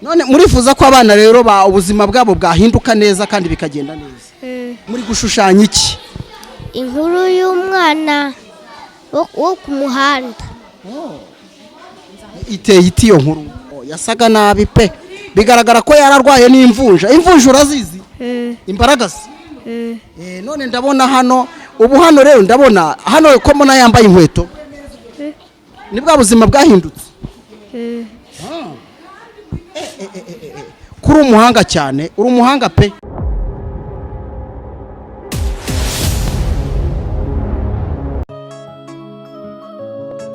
none murifuza ko abana rero ubuzima bwabo bwahinduka neza kandi bikagenda neza. Muri gushushanya iki? Inkuru y'umwana wo ku muhanda. Iteye iti yo nkuru. Yasaga nabi pe. Bigaragara ko yararwaye n'imvunja. Imvunja urazizi? Imbaragasi. None ndabona hano hano rero ndabona hano ko mona yambaye inkweto. Ni bwa buzima bwahindutse. Kuri umuhanga cyane, uri umuhanga pe.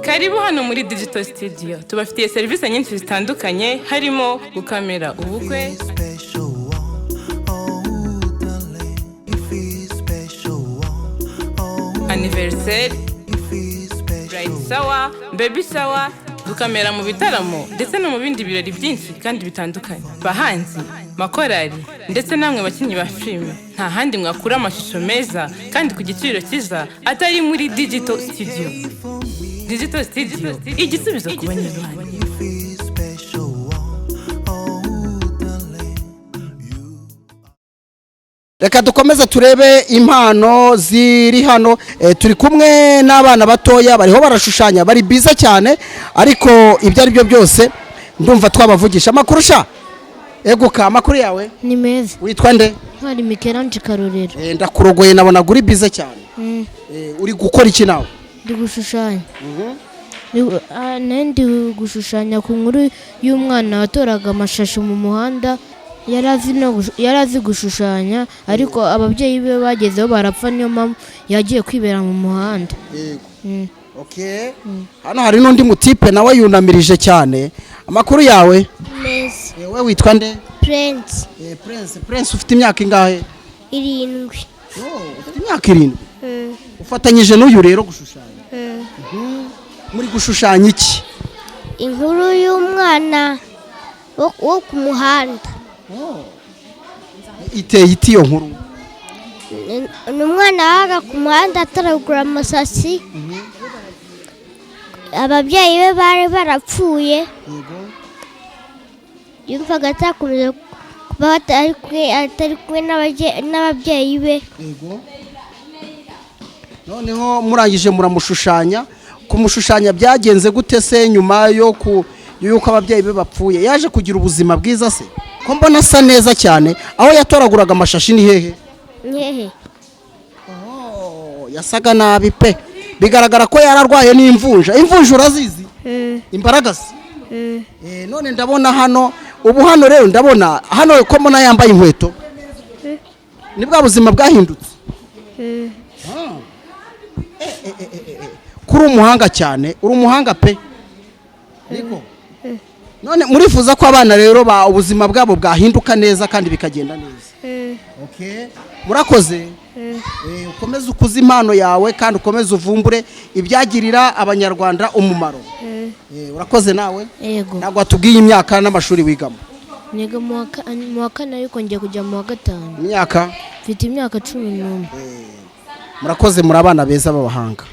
Karibu hano muri Digital Studio. Tubafitiye serivisi nyinshi zitandukanye harimo gukamera ubukwe, anniversaire, bride shower, baby shower, gukamera mu bitaramo ndetse no mu bindi birori byinshi kandi bitandukanye. Bahanzi, makorari ndetse namwe bakinyi ba filime. Nta handi mwakura amashusho meza kandi ku giciro cyiza atari muri Digital Studio. Digital Studio, igisubizo ku banyarwanda. Reka dukomeze turebe impano ziri hano. Turi kumwe n'abana batoya bariho barashushanya, bari biza cyane, ariko ibyo ari byo byose ndumva twabavugisha. Amakuru eguka, amakuru yawe ni meza. Witwa nde? Hari Mikelanje Karorero. Ndakurogoye nabona guri biza cyane. Uri gukora iki nawe? Ndi gushushanya. Ndi gushushanya ku nkuru y'umwana watoraga amashashi mu muhanda. Yarazi gushushanya, ariko ababyeyi be bagezeho barapfa, niyo mpamvu yagiye kwibera mu muhanda. Okay. Hano hari n'undi mutipe nawe yunamirije cyane. Amakuru yawe? Neza. Wewe witwa nde? Prince. Prince ufite imyaka ingahe? 7. Ufite imyaka 7. Ufatanyije n'uyu rero gushushanya. Muri gushushanya iki? Inkuru y'umwana wo ku muhanda. Iteye iti yo nkuru. Ni umwana waga ku muhanda ataragura amasasi. Ababyeyi be bari barapfuye. Yumvaga atakomeza kuba atari kumwe n'ababyeyi be. Noneho murangije muramushushanya. Kumushushanya byagenze gute se nyuma yuko ababyeyi be bapfuye? Yaje kugira ubuzima bwiza se? Ko mbona asa neza cyane. Aho yatoraguraga amashashi ni hehe? Hehe. Yasaga nabi pe. Bigaragara ko yararwaye n'imvunja. Imvunja urazizi? Imbaragasi. None ndabona hano hano rero ndabona hano ko mona yambaye inkweto. Ni bwa buzima bwahindutse. Kuri umuhanga cyane, uri umuhanga pe. None murifuza ko abana rero ubuzima bwabo bwahinduka neza kandi bikagenda neza. Okay. Murakoze. Ukomeze ukuze impano yawe kandi ukomeze uvumbure ibyagirira abanyarwanda umumaro. Urakoze nawe? Yego. Ntabwo watubwiye imyaka n'amashuri wigamo. Niga mu wa kane ariko ngiye kujya mu wa 5. Imyaka? Mfite imyaka 11. Murakoze, muri abana beza b'abahanga.